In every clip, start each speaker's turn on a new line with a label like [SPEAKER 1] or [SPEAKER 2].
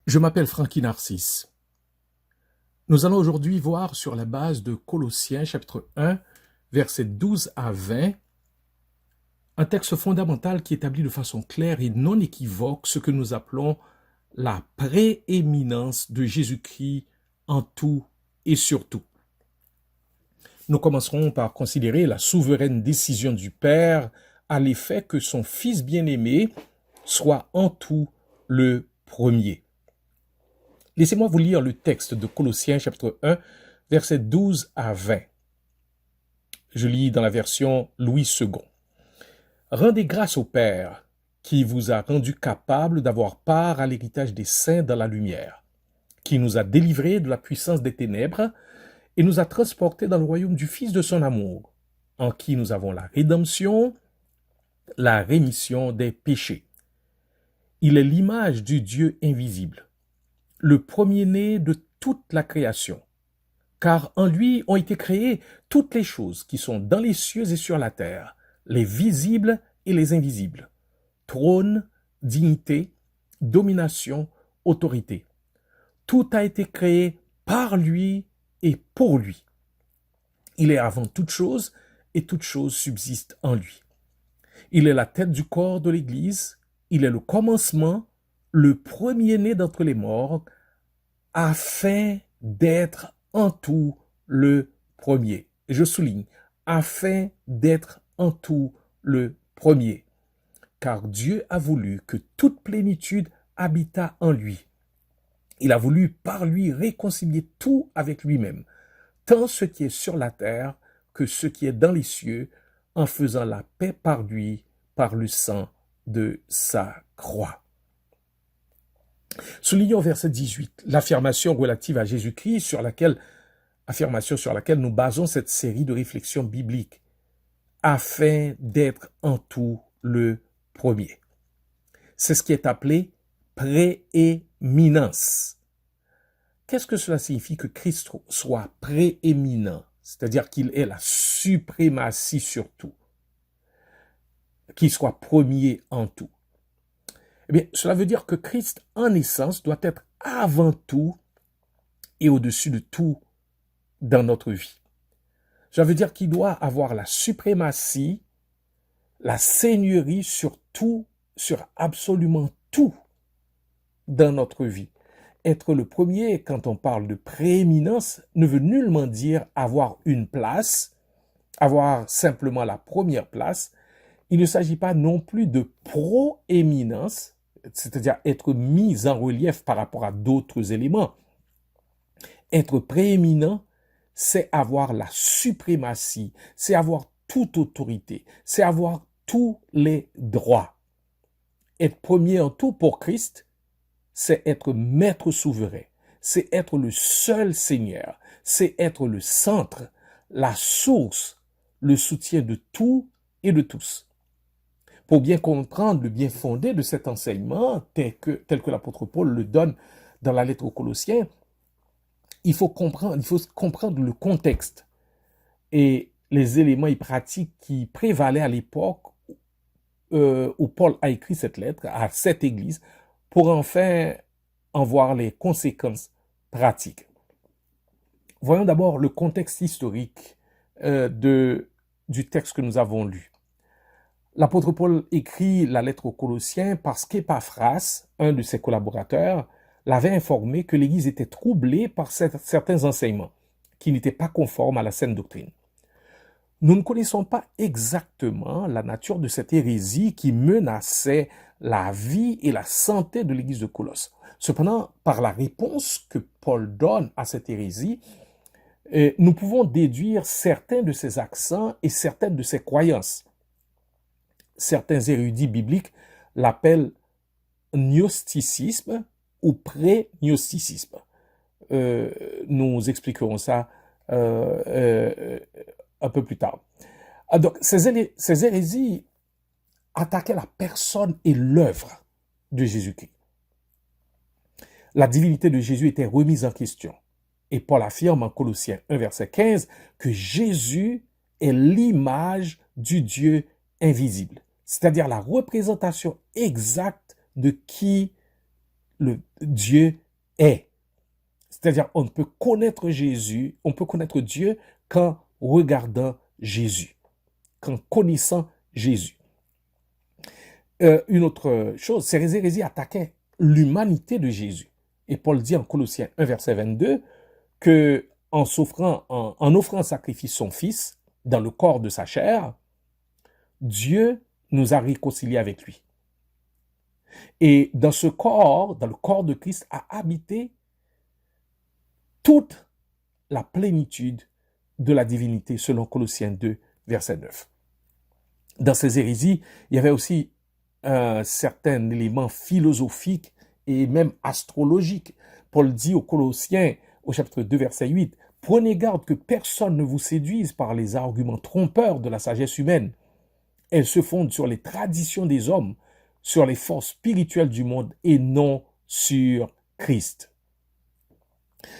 [SPEAKER 1] Je m'appelle Francky Narcisse. Nous allons aujourd'hui voir sur la base de Colossiens chapitre 1, versets 12 à 20, un texte fondamental qui établit de façon claire et non équivoque ce que nous appelons la prééminence de Jésus-Christ en tout et sur tout. Nous commencerons par considérer la souveraine décision du Père à l'effet que son Fils bien-aimé soit en tout le premier. Laissez-moi vous lire le texte de Colossiens chapitre 1, versets 12 à 20. Je lis dans la version Louis II. « Rendez grâce au Père, qui vous a rendu capable d'avoir part à l'héritage des saints dans la lumière, qui nous a délivrés de la puissance des ténèbres et nous a transportés dans le royaume du Fils de son amour, en qui nous avons la rédemption, la rémission des péchés. Il est l'image du Dieu invisible, le premier-né de toute la création, car en lui ont été créées toutes les choses qui sont dans les cieux et sur la terre, les visibles et les invisibles, trône, dignité, domination, autorité. Tout a été créé par lui et pour lui. Il est avant toute chose et toute chose subsiste en lui. Il est la tête du corps de l'Église, il est le commencement, le premier-né d'entre les morts, afin d'être en tout le premier. Je souligne, afin d'être en tout le premier. Car Dieu a voulu que toute plénitude habitât en lui. Il a voulu par lui réconcilier tout avec lui-même, tant ce qui est sur la terre que ce qui est dans les cieux, en faisant la paix par lui, par le sang de sa croix. Soulignons verset 18, l'affirmation relative à Jésus-Christ sur laquelle nous basons cette série de réflexions bibliques, afin d'être en tout le premier. C'est ce qui est appelé prééminence. Qu'est-ce que cela signifie que Christ soit prééminent? C'est-à-dire qu'il ait la suprématie sur tout, qu'il soit premier en tout. Eh bien, cela veut dire que Christ, en essence, doit être avant tout et au-dessus de tout dans notre vie. Ça veut dire qu'il doit avoir la suprématie, la seigneurie sur tout, sur absolument tout dans notre vie. Être le premier, quand on parle de prééminence, ne veut nullement dire avoir une place, avoir simplement la première place. Il ne s'agit pas non plus de proéminence, c'est-à-dire être mis en relief par rapport à d'autres éléments. Être prééminent, c'est avoir la suprématie, c'est avoir toute autorité, c'est avoir tous les droits. Être premier en tout pour Christ, c'est être maître souverain, c'est être le seul Seigneur, c'est être le centre, la source, le soutien de tout et de tous. Pour bien comprendre le bien fondé de cet enseignement, tel que l'apôtre Paul le donne dans la lettre aux Colossiens, il faut comprendre le contexte et les éléments et pratiques qui prévalaient à l'époque où Paul a écrit cette lettre à cette église pour enfin en voir les conséquences pratiques. Voyons d'abord le contexte historique du texte que nous avons lu. L'apôtre Paul écrit la lettre aux Colossiens parce qu'Épaphras, un de ses collaborateurs, l'avait informé que l'Église était troublée par certains enseignements qui n'étaient pas conformes à la saine doctrine. Nous ne connaissons pas exactement la nature de cette hérésie qui menaçait la vie et la santé de l'Église de Colosse. Cependant, par la réponse que Paul donne à cette hérésie, nous pouvons déduire certains de ses accents et certaines de ses croyances. Certains érudits bibliques l'appellent gnosticisme ou pré-gnosticisme. Nous expliquerons ça un peu plus tard. Donc, ces hérésies attaquaient la personne et l'œuvre de Jésus-Christ. La divinité de Jésus était remise en question. Et Paul affirme en Colossiens 1, verset 15, que Jésus est l'image du Dieu invisible, c'est-à-dire la représentation exacte de qui Dieu est. C'est-à-dire, on peut connaître Jésus, on peut connaître Dieu qu'en regardant Jésus, qu'en connaissant Jésus. Une autre chose, ces hérésies attaquaient l'humanité de Jésus. Et Paul dit en Colossiens 1, verset 22, que en offrant en sacrifice son Fils dans le corps de sa chair, Dieu nous a réconciliés avec lui. Et dans ce corps, dans le corps de Christ, a habité toute la plénitude de la divinité, selon Colossiens 2, verset 9. Dans ces hérésies, il y avait aussi un certain élément philosophique et même astrologique. Paul dit aux Colossiens, au chapitre 2, verset 8, « Prenez garde que personne ne vous séduise par les arguments trompeurs de la sagesse humaine. Elles se fondent sur les traditions des hommes, sur les forces spirituelles du monde et non sur Christ. »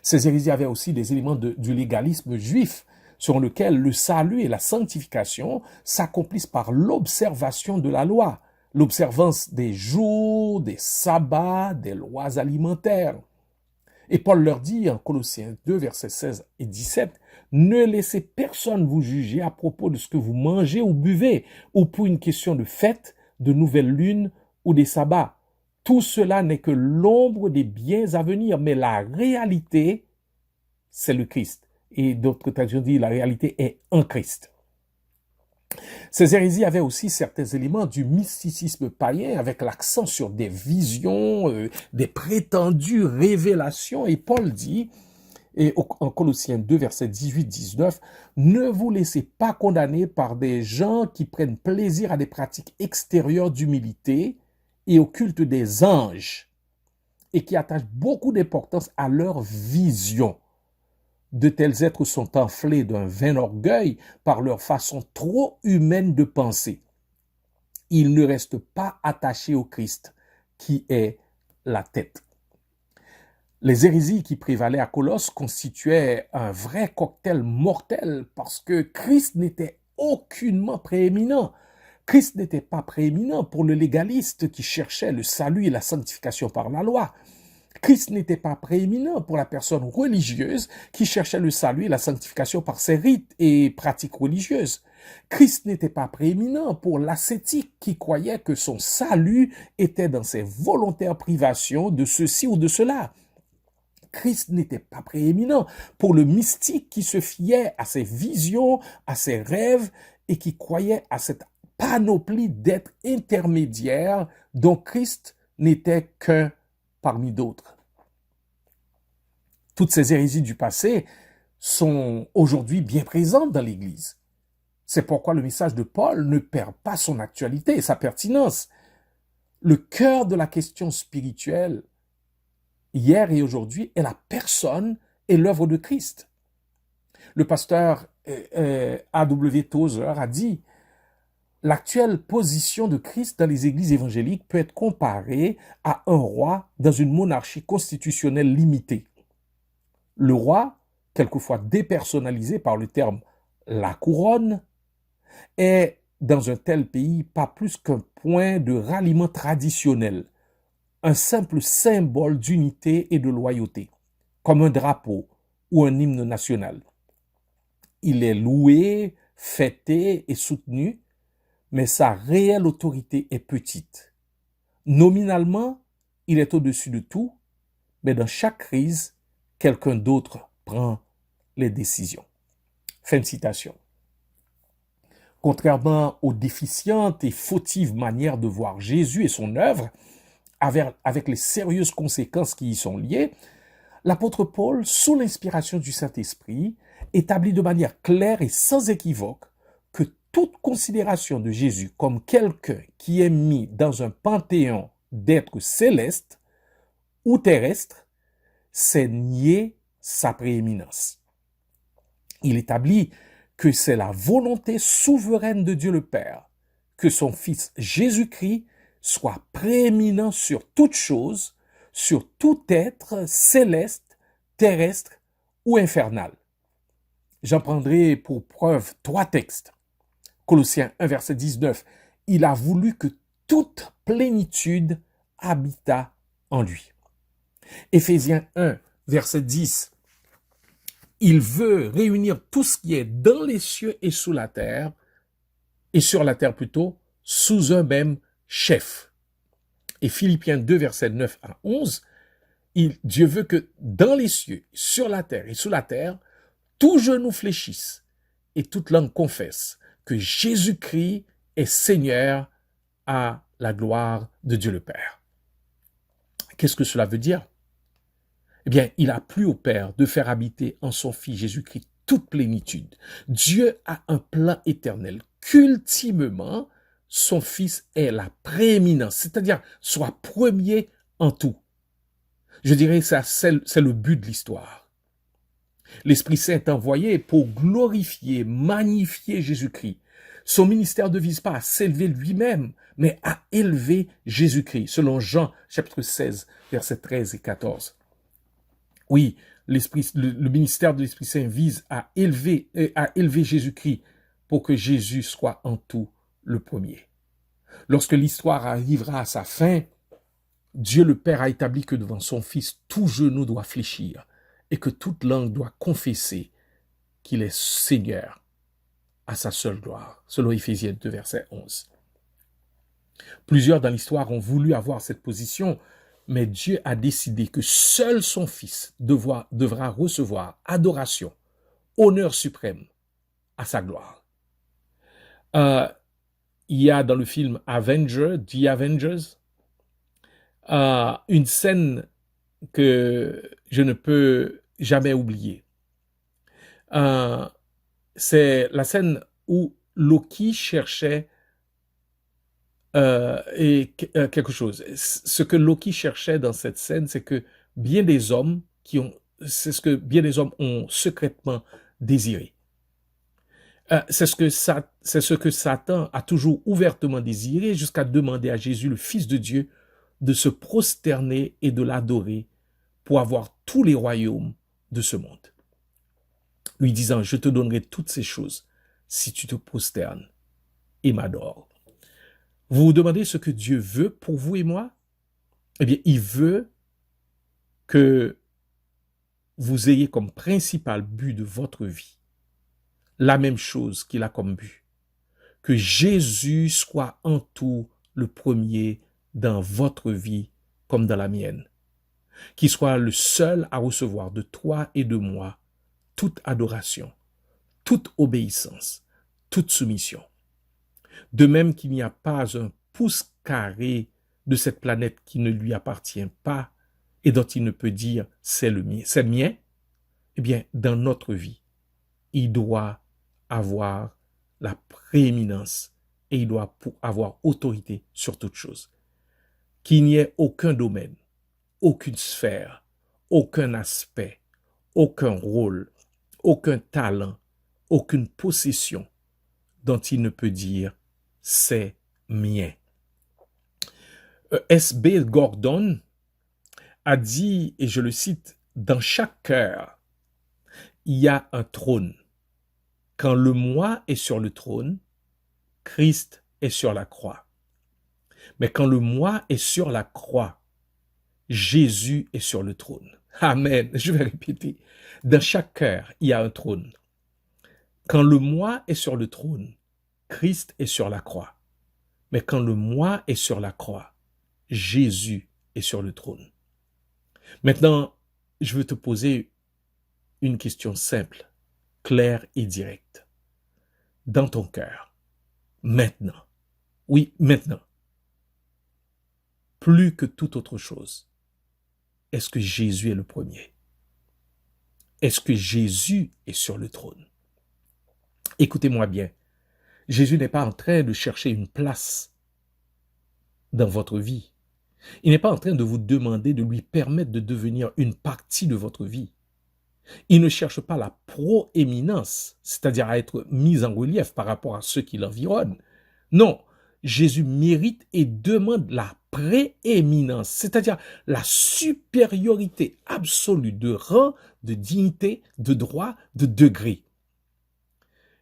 [SPEAKER 1] Ces hérésies avaient aussi des éléments du légalisme juif, selon lequel le salut et la sanctification s'accomplissent par l'observation de la loi, l'observance des jours, des sabbats, des lois alimentaires. Et Paul leur dit en Colossiens 2, versets 16 et 17, « Ne laissez personne vous juger à propos de ce que vous mangez ou buvez, ou pour une question de fête, de nouvelle lune ou des sabbats. Tout cela n'est que l'ombre des biens à venir, mais la réalité, c'est le Christ. » Et d'autres traductions disent, la réalité est en Christ. Ces hérésies avaient aussi certains éléments du mysticisme païen avec l'accent sur des visions, des prétendues révélations. Et Paul dit, en Colossiens 2, versets 18-19, « Ne vous laissez pas condamner par des gens qui prennent plaisir à des pratiques extérieures d'humilité et au culte des anges et qui attachent beaucoup d'importance à leur vision. De tels êtres sont enflés d'un vain orgueil par leur façon trop humaine de penser. Ils ne restent pas attachés au Christ, qui est la tête. » Les hérésies qui prévalaient à Colosse constituaient un vrai cocktail mortel parce que Christ n'était aucunement prééminent. Christ n'était pas prééminent pour le légaliste qui cherchait le salut et la sanctification par la loi. Christ n'était pas prééminent pour la personne religieuse qui cherchait le salut et la sanctification par ses rites et pratiques religieuses. Christ n'était pas prééminent pour l'ascétique qui croyait que son salut était dans ses volontaires privations de ceci ou de cela. Christ n'était pas prééminent pour le mystique qui se fiait à ses visions, à ses rêves et qui croyait à cette panoplie d'êtres intermédiaires dont Christ n'était qu'un parmi d'autres. Toutes ces hérésies du passé sont aujourd'hui bien présentes dans l'Église. C'est pourquoi le message de Paul ne perd pas son actualité et sa pertinence. Le cœur de la question spirituelle, hier et aujourd'hui, est la personne et l'œuvre de Christ. Le pasteur A.W. Tozer a dit: l'actuelle position de Christ dans les églises évangéliques peut être comparée à un roi dans une monarchie constitutionnelle limitée. Le roi, quelquefois dépersonnalisé par le terme « la couronne », est dans un tel pays pas plus qu'un point de ralliement traditionnel, un simple symbole d'unité et de loyauté, comme un drapeau ou un hymne national. Il est loué, fêté et soutenu, mais sa réelle autorité est petite. Nominalement, il est au-dessus de tout, mais dans chaque crise, quelqu'un d'autre prend les décisions. Fin de citation. Contrairement aux déficientes et fautives manières de voir Jésus et son œuvre, avec les sérieuses conséquences qui y sont liées, l'apôtre Paul, sous l'inspiration du Saint-Esprit, établit de manière claire et sans équivoque que toute considération de Jésus comme quelqu'un qui est mis dans un panthéon d'êtres célestes ou terrestres, c'est nier sa prééminence. Il établit que c'est la volonté souveraine de Dieu le Père que son Fils Jésus-Christ soit prééminent sur toute chose, sur tout être céleste, terrestre ou infernal. J'en prendrai pour preuve 3 textes. Colossiens 1, verset 19. Il a voulu que toute plénitude habitât en lui. Éphésiens 1, verset 10. Il veut réunir tout ce qui est dans les cieux et sous la terre, et sur la terre plutôt, sous un même chef. Et Philippiens 2, verset 9 à 11, Dieu veut que dans les cieux, sur la terre et sous la terre, tout genou fléchisse et toute langue confesse que Jésus-Christ est Seigneur à la gloire de Dieu le Père. Qu'est-ce que cela veut dire? Eh bien, il a plu au Père de faire habiter en son Fils Jésus-Christ toute plénitude. Dieu a un plan éternel. Qu'ultimement, son Fils est la prééminence, c'est-à-dire soit premier en tout. Je dirais que c'est le but de l'histoire. L'Esprit Saint est envoyé pour glorifier, magnifier Jésus-Christ. Son ministère ne vise pas à s'élever lui-même, mais à élever Jésus-Christ, selon Jean chapitre 16, versets 13 et 14. Oui, le ministère de l'Esprit Saint vise à élever Jésus-Christ pour que Jésus soit en tout le premier. Lorsque l'histoire arrivera à sa fin, Dieu le Père a établi que devant son Fils, tout genou doit fléchir et que toute langue doit confesser qu'il est Seigneur à sa seule gloire, selon Éphésiens 2, verset 11. Plusieurs dans l'histoire ont voulu avoir cette position, mais Dieu a décidé que seul son Fils devra recevoir adoration, honneur suprême à sa gloire. Il y a dans le film The Avengers, une scène que je ne peux jamais oublier. C'est la scène où Loki cherchait quelque chose. Ce que Loki cherchait dans cette scène, c'est que c'est ce que bien des hommes ont secrètement désiré. C'est ce que Satan a toujours ouvertement désiré jusqu'à demander à Jésus, le Fils de Dieu, de se prosterner et de l'adorer pour avoir tous les royaumes de ce monde. Lui disant, je te donnerai toutes ces choses si tu te prosternes et m'adores. Vous vous demandez ce que Dieu veut pour vous et moi? Eh bien, il veut que vous ayez comme principal but de votre vie la même chose qu'il a comme but. Que Jésus soit en tout le premier dans votre vie comme dans la mienne. Qu'il soit le seul à recevoir de toi et de moi toute adoration, toute obéissance, toute soumission. De même qu'il n'y a pas un pouce carré de cette planète qui ne lui appartient pas et dont il ne peut dire c'est le mien, eh bien, dans notre vie, il doit avoir la prééminence et il doit avoir autorité sur toute chose. Qu'il n'y ait aucun domaine, aucune sphère, aucun aspect, aucun rôle, aucun talent, aucune possession dont il ne peut dire c'est mien. S.B. Gordon a dit, et je le cite, dans chaque cœur, il y a un trône. Quand le moi est sur le trône, Christ est sur la croix. Mais quand le moi est sur la croix, Jésus est sur le trône. Amen. Je vais répéter. Dans chaque cœur, il y a un trône. Quand le moi est sur le trône, Christ est sur la croix. Mais quand le moi est sur la croix, Jésus est sur le trône. Maintenant, je veux te poser une question simple, claire et directe. Dans ton cœur, maintenant, oui, maintenant, plus que toute autre chose, est-ce que Jésus est le premier? Est-ce que Jésus est sur le trône? Écoutez-moi bien, Jésus n'est pas en train de chercher une place dans votre vie. Il n'est pas en train de vous demander de lui permettre de devenir une partie de votre vie. Il ne cherche pas la proéminence, c'est-à-dire à être mis en relief par rapport à ceux qui l'environnent. Non, Jésus mérite et demande la prééminence, c'est-à-dire la supériorité absolue de rang, de dignité, de droit, de degré.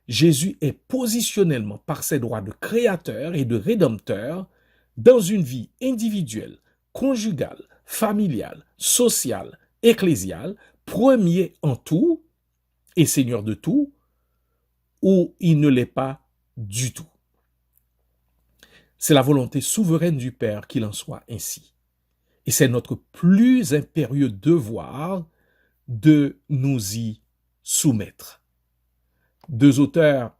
[SPEAKER 1] Jésus est positionnellement, par ses droits de créateur et de rédempteur, dans une vie individuelle, conjugale, familial, social, ecclésial, premier en tout et Seigneur de tout, ou il ne l'est pas du tout. C'est la volonté souveraine du Père qu'il en soit ainsi. Et c'est notre plus impérieux devoir de nous y soumettre. Deux auteurs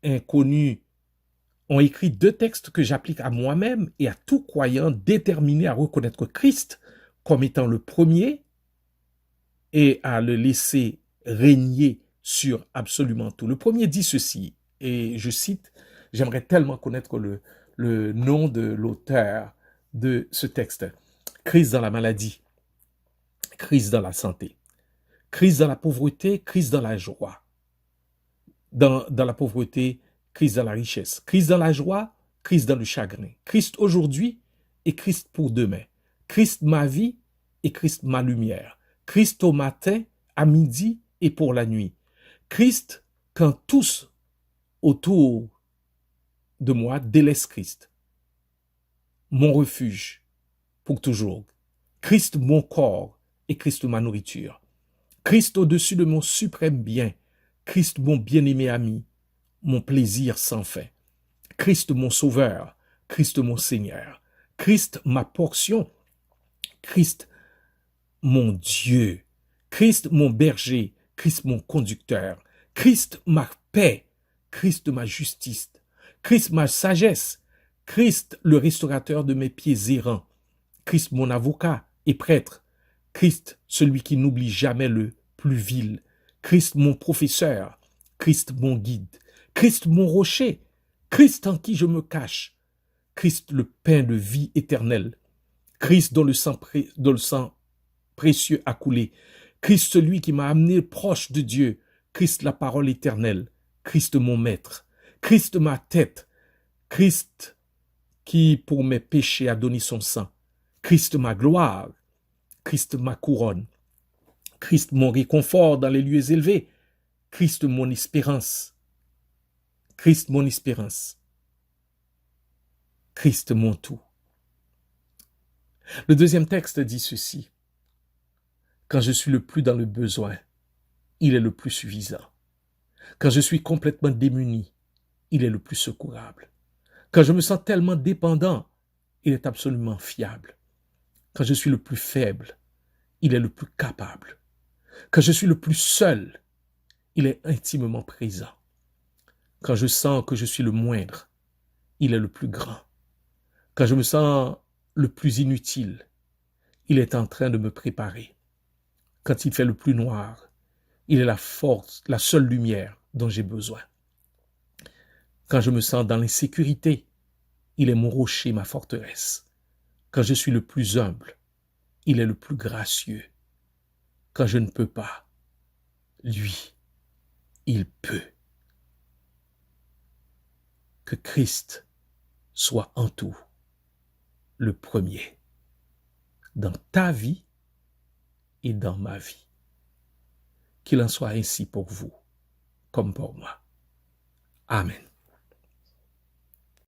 [SPEAKER 1] inconnus ont écrit 2 textes que j'applique à moi-même et à tout croyant déterminé à reconnaître Christ comme étant le premier et à le laisser régner sur absolument tout. Le premier dit ceci, et je cite, j'aimerais tellement connaître le nom de l'auteur de ce texte. Crise dans la maladie, crise dans la santé, crise dans la pauvreté, crise dans la joie. Dans la pauvreté, crise dans la richesse, crise dans la joie, crise dans le chagrin. Christ aujourd'hui et Christ pour demain. Christ ma vie et Christ ma lumière. Christ au matin, à midi et pour la nuit. Christ quand tous autour de moi délaissent Christ. Mon refuge pour toujours. Christ mon corps et Christ ma nourriture. Christ au-dessus de mon suprême bien. Christ mon bien-aimé ami, mon plaisir sans fin. Christ mon sauveur, Christ mon Seigneur. Christ ma portion, Christ mon Dieu. Christ mon berger, Christ mon conducteur. Christ ma paix, Christ ma justice. Christ ma sagesse, Christ le restaurateur de mes pieds errants. Christ mon avocat et prêtre. Christ celui qui n'oublie jamais le plus vil. Christ mon professeur, Christ mon guide, Christ mon rocher, Christ en qui je me cache, Christ le pain de vie éternelle, Christ dont le sang précieux a coulé, Christ celui qui m'a amené proche de Dieu, Christ la parole éternelle, Christ mon maître, Christ ma tête, Christ qui pour mes péchés a donné son sang, Christ ma gloire, Christ ma couronne, Christ mon réconfort dans les lieux élevés, Christ mon espérance, Christ mon espérance, Christ mon tout. Le deuxième texte dit ceci, quand je suis le plus dans le besoin, il est le plus suffisant. Quand je suis complètement démuni, il est le plus secourable. Quand je me sens tellement dépendant, il est absolument fiable. Quand je suis le plus faible, il est le plus capable. Quand je suis le plus seul, il est intimement présent. Quand je sens que je suis le moindre, il est le plus grand. Quand je me sens le plus inutile, il est en train de me préparer. Quand il fait le plus noir, il est la force, la seule lumière dont j'ai besoin. Quand je me sens dans l'insécurité, il est mon rocher, ma forteresse. Quand je suis le plus humble, il est le plus gracieux. Quand je ne peux pas, lui, il peut. Que Christ soit en tout le premier dans ta vie et dans ma vie. Qu'il en soit ainsi pour vous comme pour moi. Amen.